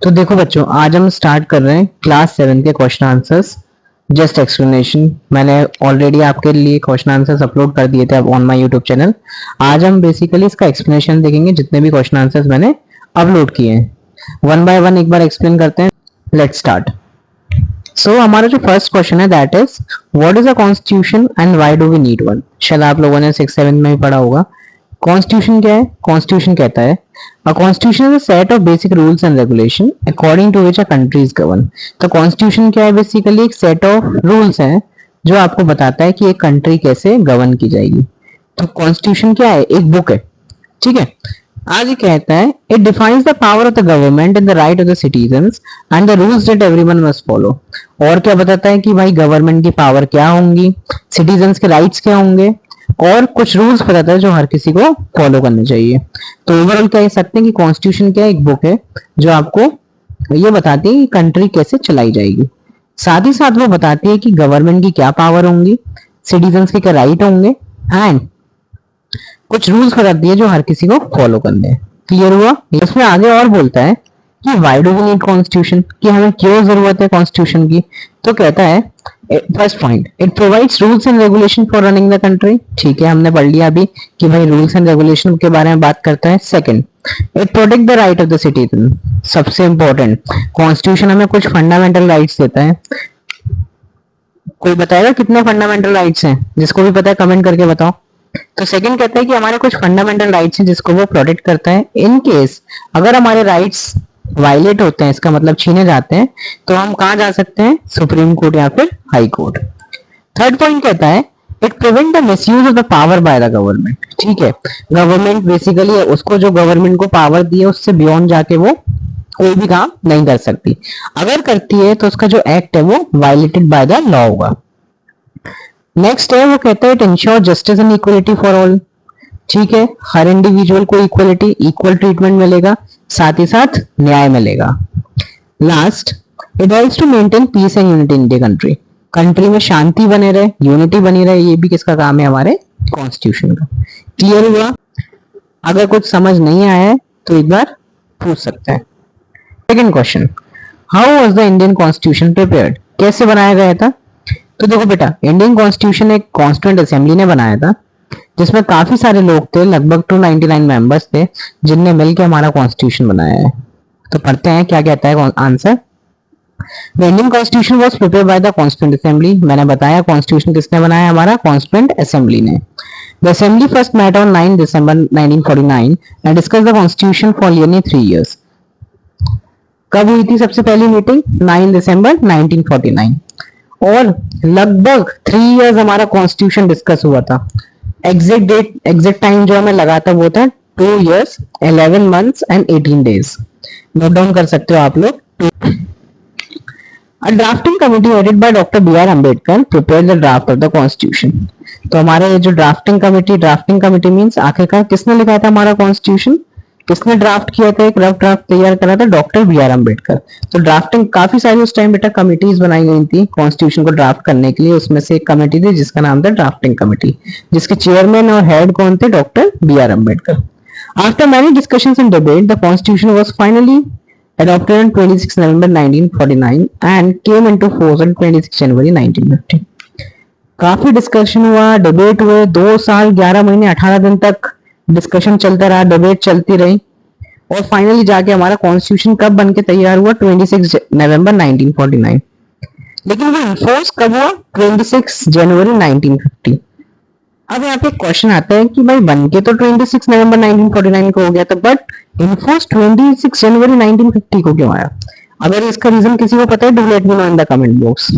तो देखो बच्चों, आज हम स्टार्ट कर रहे हैं क्लास 7 के क्वेश्चन आंसर्स। जस्ट एक्सप्लेनेशन, मैंने ऑलरेडी आपके लिए क्वेश्चन आंसर्स अपलोड कर दिए थे अब ऑन माय यूट्यूब चैनल। आज हम बेसिकली इसका एक्सप्लेनेशन देखेंगे, जितने भी क्वेश्चन आंसर्स मैंने अपलोड किए हैं वन बाय वन एक बार एक्सप्लेन करते हैं। Let's start. सो हमारा जो फर्स्ट क्वेश्चन है that is what is a constitution and why do we need one. शायद आप लोगों ने 6-7 में ही पढ़ा होगा। कॉन्स्टिट्यूशन क्या है? कॉन्स्टिट्यूशन कहता है a constitution is a set of basic rules and regulation according to which a country is governed। तो कॉन्स्टिट्यूशन क्या है? बेसिकली एक सेट ऑफ रूल्स है जो आपको बताता है कि एक कंट्री कैसे गवर्न की जाएगी। तो कॉन्स्टिट्यूशन क्या है? एक बुक है, ठीक है। आज ये कहता है it defines the power of the government and the right of the citizens and the rules that everyone must follow. और क्या बताता है कि भाई गवर्नमेंट की पावर क्या होंगी, सिटीजंस के राइट्स क्या होंगे, और कुछ रूल्स बताता है जो हर किसी को फॉलो करने चाहिए। तो ओवरऑल कह सकते हैं कि कॉन्स्टिट्यूशन क्या है? एक बुक है जो आपको ये बताती है कि कंट्री कैसे चलाई जाएगी। साथ ही साथ वो बताती है कि गवर्नमेंट की क्या पावर होंगी, सिटीजंस के क्या राइट होंगे, एंड कुछ रूल्स बताती है जो हर किसी को फॉलो करने हैं। क्लियर हुआ? इसमें आगे और बोलता है कि why do we need constitution, कि हमें क्यों जरूरत है कॉन्स्टिट्यूशन की। तो कहता है first point, it provides rules and regulation for running the country. ठीक है, हमने पढ़ लिया अभी कि भाई रूल्स एंड रेगुलेशन के बारे में बात करता है। Second, it protect the right of the citizen. सबसे इंपॉर्टेंट, कॉन्स्टिट्यूशन हमें कुछ फंडामेंटल राइट्स देता है। कोई बताएगा कितने फंडामेंटल राइट्स हैं? जिसको भी पता है कमेंट करके बताओ। तो सेकंड कहता है कि हमारे कुछ फंडामेंटल राइट्स हैं जिसको वो प्रोटेक्ट करता है। इन केस अगर हमारे राइट्स वायलेट होते हैं, इसका मतलब छीने जाते हैं, तो हम कहाँ जा सकते हैं? सुप्रीम कोर्ट या फिर हाई कोर्ट। थर्ड पॉइंट कहता है it prevent the misuse of the power by the government. ठीक है, गवर्नमेंट बेसिकली उसको जो गवर्नमेंट को पावर दी है उससे बियॉन्ड जाके वो कोई भी काम नहीं कर सकती। अगर करती है तो उसका जो एक्ट है वो वायलेटेड बाय द लॉ होगा। नेक्स्ट है वो कहता है it ensure justice and equality for all. ठीक है, हर इंडिविजुअल को इक्वलिटी, इक्वल ट्रीटमेंट मिलेगा, साथ ही साथ न्याय मिलेगा। Last, it helps to maintain peace and unity in the country. Country में शांति बने रहे, यूनिटी बनी रहे, ये भी किसका काम है? हमारे कॉन्स्टिट्यूशन का। क्लियर हुआ? अगर कुछ समझ नहीं आया है तो एक बार पूछ सकते हैं। Second question, how was the Indian constitution prepared? कैसे बनाया गया था? तो देखो बेटा, इंडियन कॉन्स्टिट्यूशन एक कॉन्स्टिट्यूएंट असेंबली ने बनाया था, जिसमें काफी सारे लोग थे, लगभग 299 मेंबर्स थे, जिनने मिलकर हमारा कॉन्स्टिट्यूशन बनाया है। तो पढ़ते हैं क्या कहता है answer. The Indian constitution was prepared by the constituent assembly. मैंने बताया कॉन्स्टिट्यूशन किसने बनाया? हमारा कॉन्स्टिट्यूएंट असेंबली ने। The assembly first met on 9 December 1949 and discuss the constitution for nearly 3 years. कब हुई थी सबसे पहली मीटिंग? 9 दिसंबर 1949, और लगभग 3 इयर्स हमारा कॉन्स्टिट्यूशन डिस्कस हुआ था। एग्जैक्ट डेट, एग्जैक्ट टाइम जो हमें लगा था वो था 2 years 11 months and 18 days. Note down कर सकते हो आप लोग। A drafting committee headed by Dr. B.R. Ambedkar prepared the draft of the Constitution। तो हमारे जो ड्राफ्टिंग कमिटी मींस आखिरकार किसने लिखा था हमारा कॉन्स्टिट्यूशन? किसने ड्राफ्ट किया था? एक रफ ड्राफ्ट तैयार करा था डॉक्टर बी आर अम्बेडकर। तो ड्राफ्टिंग काफी सारी उस टाइम बेटा कमिटीज बनाई गई थी कॉन्स्टिट्यूशन को ड्राफ्ट करने के लिए। उसमें से एक कमेटी थी जिसका नाम था ड्राफ्टिंग कमेटी, जिसके चेयरमैन और हेड कौन थे? Doctor B R Ambedkar. After many discussions and debate the constitution was finally adopted on 26 November 1949 and came into force on 26 January 1950। काफी डिस्कशन हुआ, डिबेट हुए, 2 साल 11 महीने 18 दिन तक डिस्कशन चलता रहा, डिबेट चलती रही, और फाइनली जाके हमारा कॉन्स्टिट्यूशन कब बनके तैयार हुआ? 26 नवंबर 1949। लेकिन वो इन्फोर्स कब हुआ? 26 जनवरी 1950। अब यहाँ पे क्वेश्चन आता है कि भाई बन के तो 26 नवंबर 1949 को हो गया था, बट इन्फोर्स 26 जनवरी 1950 को क्यों आया? अगर इसका रीजन किसी को पता है, do let me know in the comment box.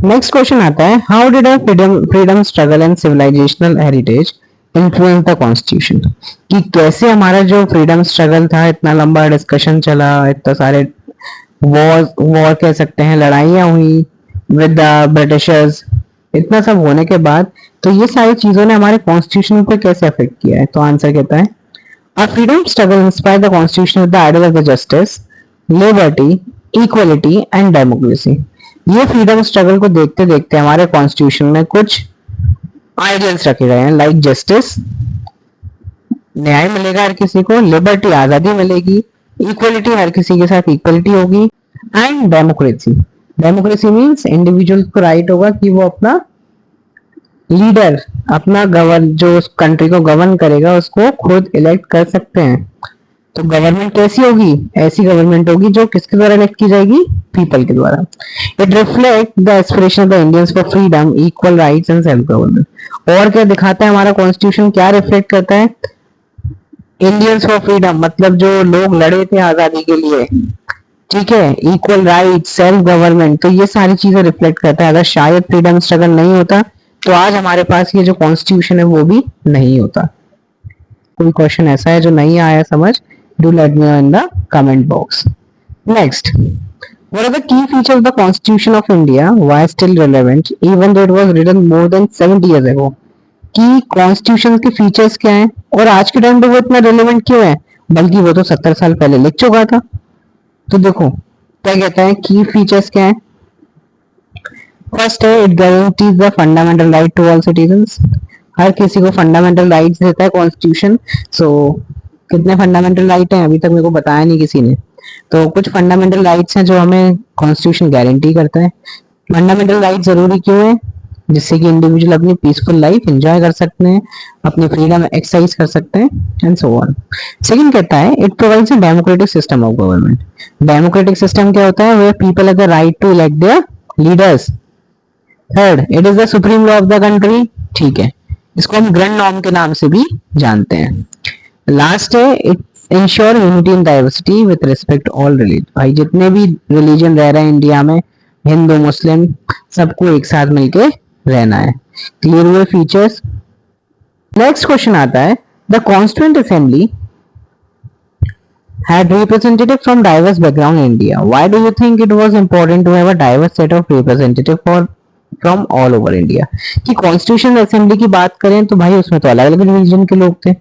Next question आता है how did freedom struggle and civilisational heritage influence the constitution. कि कैसे हमारा जो फ्रीडम स्ट्रगल था, इतना लंबा डिस्कशन चला, इतना सारे वॉर कह सकते हैं, लड़ाइयां हुई विद द ब्रिटिशर्स, इतना सब होने के बाद तो ये सारी चीजों ने हमारे कॉन्स्टिट्यूशन पे कैसे अफेक्ट किया है? तो आंसर कहता है our freedom struggle inspired the constitution with the ideal of the justice, liberty, equality and democracy. ये फ्रीडम स्ट्रगल को देखते देखते हमारे कॉन्स्टिट्यूशन में कुछ आइडियल्स रखे गए हैं, लाइक जस्टिस, न्याय मिलेगा हर किसी को, लिबर्टी, आजादी मिलेगी, इक्वलिटी, हर किसी के साथ इक्वलिटी होगी। And democracy, democracy means individual को राइट होगा कि वो अपना लीडर, अपना गवर्न, जो उस कंट्री को गवर्न करेगा उसको खुद इलेक्ट कर सकते हैं। तो गवर्नमेंट कैसी होगी? ऐसी गवर्नमेंट होगी जो किसके द्वारा इलेक्ट की जाएगी? पीपल के द्वारा। It reflect the aspiration of the Indians for freedom, equal rights and self government. और क्या दिखाता है हमारा कॉन्स्टिट्यूशन, क्या रिफ्लेक्ट करता है? इंडियंस फॉर फ्रीडम, मतलब जो लोग लड़े थे आजादी के लिए, ठीक है, इक्वल राइट, सेल्फ गवर्नमेंट, तो ये सारी चीजें रिफ्लेक्ट करता है। अगर शायद फ्रीडम स्ट्रगल नहीं होता तो आज हमारे पास ये जो कॉन्स्टिट्यूशन है वो भी नहीं होता। कोई क्वेश्चन ऐसा है जो नहीं आया समझ, do let me know in the comment box. Next, what are the key features of the constitution of India, why still relevant even though it was written more than 70 years ago? कि constitution के features क्या हैं और आज के time पे वो इतना रिलेवेंट क्यों है, बल्कि वो तो 70 साल पहले लिख चुका था। तो देखो क्या कहता है, की फीचर्स क्या है। फर्स्ट है, it guarantees the fundamental right to all citizens. हर किसी को फंडामेंटल राइट्स देता है कॉन्स्टिट्यूशन। सो कितने फंडामेंटल राइट हैं अभी तक मेरे को बताया नहीं किसी ने। तो कुछ फंडामेंटल राइट्स हैं जो हमें कॉन्स्टिट्यूशन गारंटी करता है। फंडामेंटल राइट जरूरी क्यों है? जिससे कि इंडिविजुअल अपनी पीसफुल लाइफ एंजॉय कर सकते हैं, अपनी फ्रीडम एक्सरसाइज कर सकते हैं एंड सो ऑन। सेकंड कहता है, it provides a democratic system of government. Democratic system क्या होता है? Where people have the right to elect their leaders. Third, it is the supreme law of the country. ठीक है, इसको हम grand norm के नाम से भी जानते हैं। लास्ट है, it ensure unity in diversity with respect all religion. भाई जितने भी रिलीजन रह रहे हैं इंडिया में, हिंदू मुस्लिम, सबको एक साथ मिलके रहना है। क्लियर हुए फीचर्स। नेक्स्ट क्वेश्चन आता है, the constituent assembly had representative from diverse background in India. Why do you think it was important to have a diverse set of representative for from all over India? कि constitution assembly की बात करें तो भाई उसमें तो अलग अलग रिलीजन के लोग थे,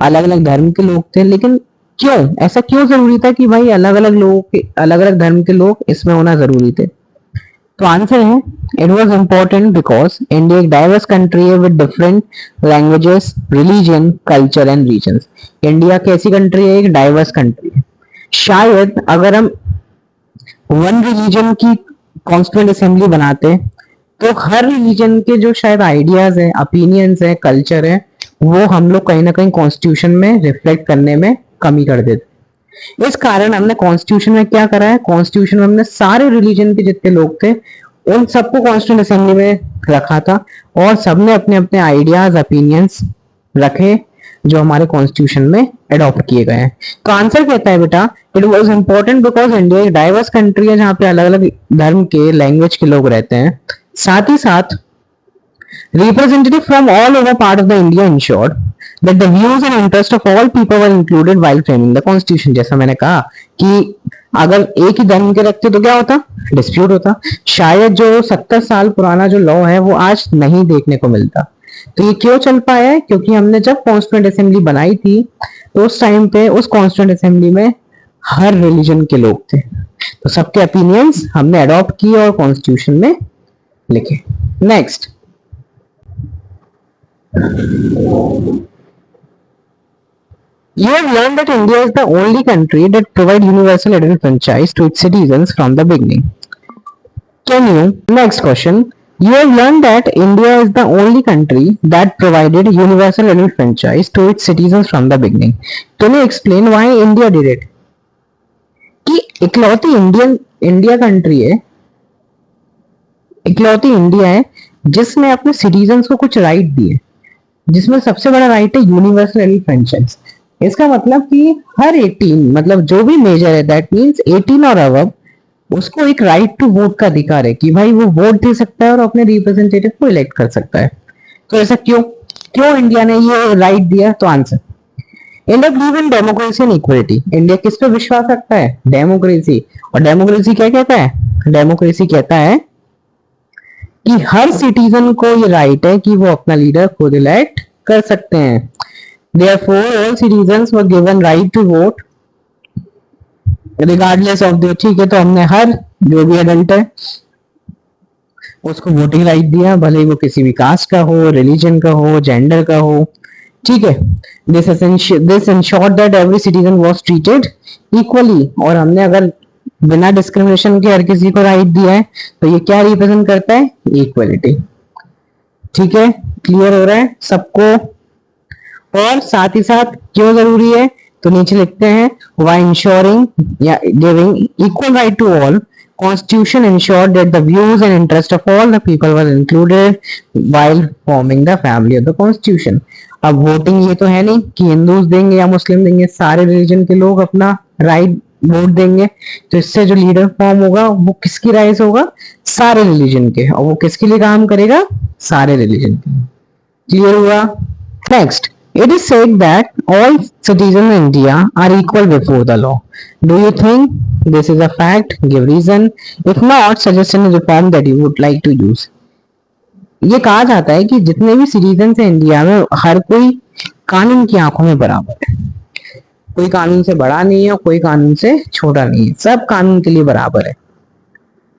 अलग अलग धर्म के लोग थे, लेकिन क्यों ऐसा, क्यों जरूरी था कि भाई अलग अलग लोगों के, अलग अलग धर्म के लोग इसमें होना जरूरी थे? तो आंसर है, it was important because India एक डाइवर्स कंट्री है with different languages, religion, culture and region. India कैसी कंट्री है? एक डाइवर्स कंट्री है। शायद अगर हम वन रिलीजन की कॉन्स्टिट्यूएंट असेंबली बनाते तो हर रिलीजन के जो शायद आइडियाज है, ओपिनियंस है, कल्चर है, वो हम लोग कहीं ना कहीं कॉन्स्टिट्यूशन में रिफ्लेक्ट करने में कमी कर देते। इस कारण हमने कॉन्स्टिट्यूशन में क्या करा है, कॉन्स्टिट्यूशन में हमने सारे रिलीजन के जितने लोग थे उन सबको कॉन्स्टिट्यूंट असेंबली में रखा था और सबने अपने अपने आइडियाज, ओपिनियंस रखे जो हमारे कॉन्स्टिट्यूशन में अडॉप्ट किए गए हैं। तो आंसर कहता है बेटा, it was important because India एक डाइवर्स कंट्री है जहां पे अलग अलग धर्म के, लैंग्वेज के लोग रहते हैं। साथ ही साथ representative from all over part of the India ensured that the views and interest of all people were included while framing the constitution। जैसा मैंने कहा कि अगर एक ही धर्म के रखते तो क्या होता, डिस्प्यूट होता। शायद जो 70 साल पुराना जो लॉ है वो आज नहीं देखने को मिलता। तो ये क्यों चल पाया है? क्योंकि हमने जब कॉन्स्टिट्यूएंट असेंबली बनाई थी तो उस टाइम पे उस कॉन्स्टिट्यूएंट असेंबली में हर रिलीजन के लोग थे, तो सबके ओपिनियंस हमने अडॉप्ट किए और कॉन्स्टिट्यूशन में लिखे। Next, you have learned that India is the only country that provides universal adult franchise to its citizens from the beginning. Can you? Next question. You have learned that India is the only country that provided universal adult franchise to its citizens from the beginning. Can you explain why India did it? कि इकलौती India country है, इकलौती India है जिसने अपने citizens को कुछ right दिए, जिसमें सबसे बड़ा राइट है यूनिवर्सल एडल्ट फ्रेंचाइज। इसका मतलब कि हर 18, मतलब जो भी मेजर है, दैट मींस 18 और अबव, उसको एक राइट टू वोट का अधिकार है कि भाई वो वोट दे सकता है और अपने रिप्रेजेंटेटिव को इलेक्ट कर सकता है। तो ऐसा क्यों क्यों इंडिया ने ये राइट दिया? तो answer, India believe in democracy and equality. India किस पे विश्वास रखता है? डेमोक्रेसी। और डेमोक्रेसी क्या कहता है? डेमोक्रेसी कहता है कि हर सिटीजन को ये राइट है कि वो अपना लीडर खुद इलेक्ट कर सकते हैं। Therefore, all citizens were given right to vote regardless of their, ठीक है, तो हमने हर जो भी एडल्ट है उसको वोटिंग राइट दिया, भले ही वो किसी भी कास्ट का हो, रिलीजन का हो, जेंडर का हो, ठीक है। This insured that every citizen was treated equally, और हमने अगर बिना डिस्क्रिमिनेशन के हर किसी को राइट दिया है तो ये क्या रिप्रेजेंट करता है, इक्वलिटी। ठीक है, क्लियर हो रहा है सबको। और साथ ही साथ क्यों जरूरी है, तो नीचे लिखते हैं व्हाई इंश्योरिंग या giving equal right to all, Constitution ensured that the views and interest of all the people were included while forming the family of the Constitution। अब वोटिंग ये तो है नहीं कि हिंदूज देंगे या मुस्लिम देंगे, सारे रिलीजन के लोग अपना राइट वोट देंगे। तो इससे जो लीडर फॉर्म होगा वो किसकी राइज होगा, सारे रिलीजन के, और वो किसके लिए काम करेगा, सारे रिलीजन के। क्लियर हुआ। Next, it is said that all citizens in India are equal before the law. Do you think this is a fact? Give reason. If not, suggest any reform that you would like to use. ये कहा जाता है कि जितने भी citizen हैं India में, हर कोई कानून की आंखों में बराबर है। कोई कानून से बड़ा नहीं है, कोई कानून से छोटा नहीं है, सब कानून के लिए बराबर है।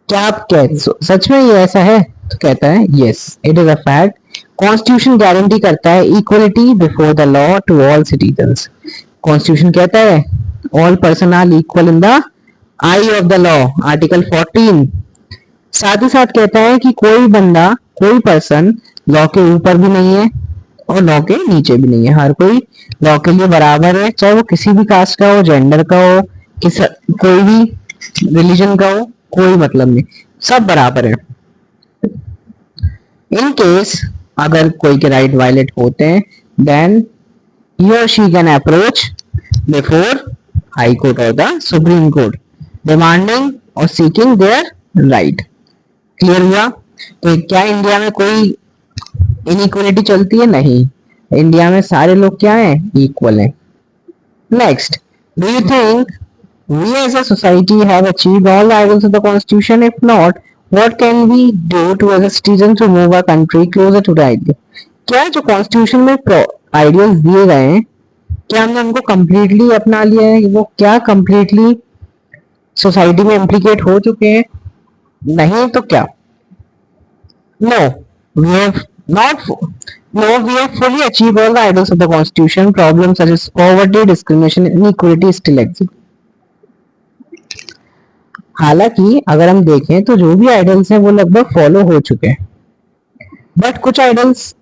क्या आप कहते सच में ये ऐसा है, तो कहता है yes, it is a fact. Constitution guarantee करता है equality before the law to all citizens. Constitution कहता है all person are equal in the eye of the law, article 14। साथ ही साथ कहता है कि कोई बंदा, कोई पर्सन लॉ के ऊपर भी नहीं है और लॉ के नीचे भी नहीं है, हर कोई लॉ के लिए बराबर है, चाहे वो किसी भी कास्ट का हो, जेंडर का हो, कोई भी रिलीजन का हो, कोई मतलब नहीं, सब बराबर है। इन केस अगर कोई के राइट वायलेट होते हैं, then he or she can approach before High Court or the Supreme Court demanding or seeking their right। Clear हुआ। तो क्या इंडिया में कोई इनइक्वलिटी चलती है, नहीं, इंडिया में सारे लोग क्या हैं, इक्वल हैं। Next, do you think we as a society have achieved all the ideals of the constitution? If not, what can we do to as a citizen to move our country closer to the ideal? क्या जो constitution में ideals दिए गए हैं, क्या हमने उनको completely अपना लिया है, वो क्या कंप्लीटली सोसाइटी में इम्प्लीकेट हो चुके हैं, नहीं तो क्या, no, we have not, no, we have fully achieved all the ideals of the constitution. Problems such as poverty, discrimination, inequality still exist। हालांकि अगर हम देखें तो जो भी आइडल्स हैं वो लगभग फॉलो हो चुके हैं, बट कुछ आइडल्स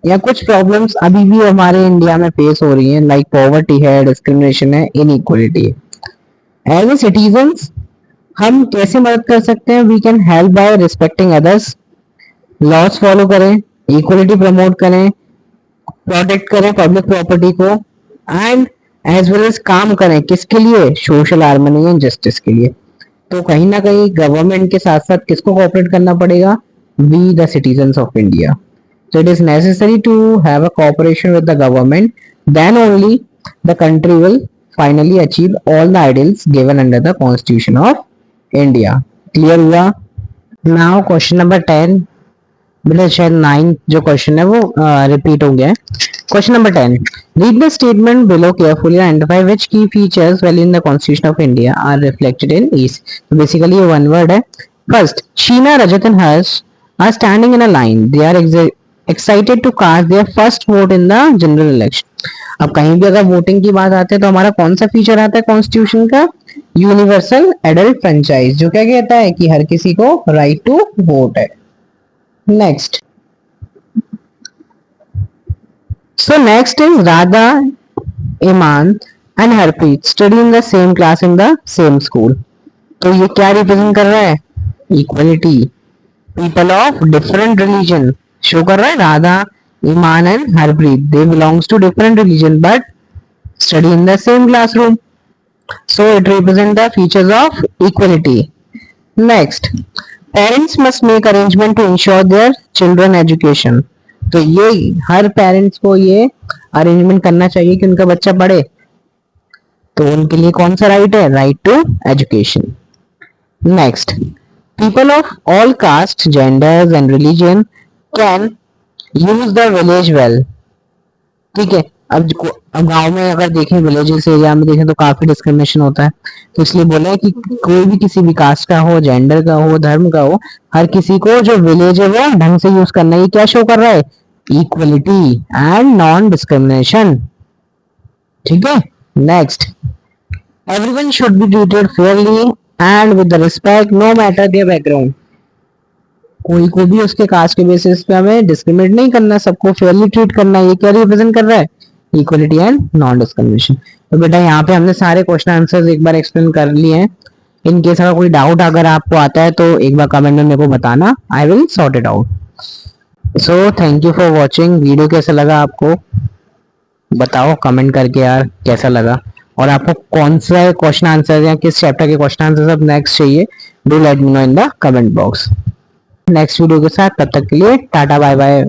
या कुछ प्रॉब्लम्स अभी भी हमारे इंडिया में फेस हो रही हैं, लाइक पॉवर्टी है, डिस्क्रिमिनेशन है, इनइक्वालिटी है। एज ए सिटीजन्स हम कैसे मदद कर सकते हैं, we can help by respecting others, laws follow करें, इक्वलिटी प्रमोट करें, प्रोटेक्ट करें पब्लिक प्रॉपर्टी को, एंड एज वेल एज काम करें किसके लिए, सोशल हार्मनी एंड जस्टिस के लिए। तो कहीं ना कहीं गवर्नमेंट के साथ साथ किसको कोऑपरेट करना पड़ेगा, we the citizens of India. So it is necessary to have a cooperation with the government, then only the country will finally achieve all the ideals given under the Constitution of India। Clear हुआ। Now question number 10, मतलब शायद 9 जो question है वो repeat हो गया है। Question number 10, read the statement below carefully and identify which key features value in the Constitution of India are reflected in each। तो बेसिकली ये वन वर्ड है। First, Sheena, Rajat and Harsh are standing in a line, they are excited to cast their first vote in the general election। अब कहीं भी अगर voting की बात आती है तो हमारा कौन सा फीचर आता है कॉन्स्टिट्यूशन का, यूनिवर्सल एडल्ट फ्रेंचाइज, जो क्या कहता है कि हर किसी को राइट टू वोट है। Next, so next is Radha, Iman and Harpreet study in the same class in the same school. तो ये क्या रिप्रेजेंट कर रहा है, equality. People of different religion show कर रहा है, Radha, Iman and Harpreet, they belongs to different religion but study in the same classroom, so it represent the features of equality. Next, parents must make arrangement to ensure their children education. तो ये हर parents को ये arrangement करना चाहिए कि उनका बच्चा पढ़े, तो उनके लिए कौन सा राइट है, right to education. Next, people of all caste, genders and religion can use the village well। ठीक है, अब गांव में अगर देखें, विलेजेस एरिया में देखें तो काफी डिस्क्रिमिनेशन होता है, तो इसलिए बोला है कि कोई भी किसी भी कास्ट का हो, जेंडर का हो, धर्म का हो, हर किसी को जो विलेज है वो ढंग से यूज करना है। ये क्या शो कर रहा है, इक्वलिटी एंड नॉन डिस्क्रिमिनेशन। ठीक है, next, everyone should be treated fairly and with respect no matter their background. कोई को भी उसके कास्ट के बेसिस पे हमें डिस्क्रिमिनेट नहीं करना, सबको फेयरली ट्रीट करना। ये क्या रिप्रेजेंट कर रहा है? Equality and non discrimination. तो बेटा यहाँ पे हमने सारे क्वेश्चन आंसर्स एक बार एक्सप्लेन कर लिए हैं। इन केस अगर कोई डाउट अगर आपको आता है तो एक बार कमेंट में मेरे को बताना, I will sort it out. So thank you for watching. Video कैसा लगा आपको बताओ कमेंट करके यार कैसा लगा, और आपको कौन सा क्वेश्चन आंसर या किस चैप्टर के क्वेश्चन आंसर अब नेक्स्ट चाहिए, do let me know in the comment box. Next video के साथ, तब तक के लिए टाटा बाय बाय।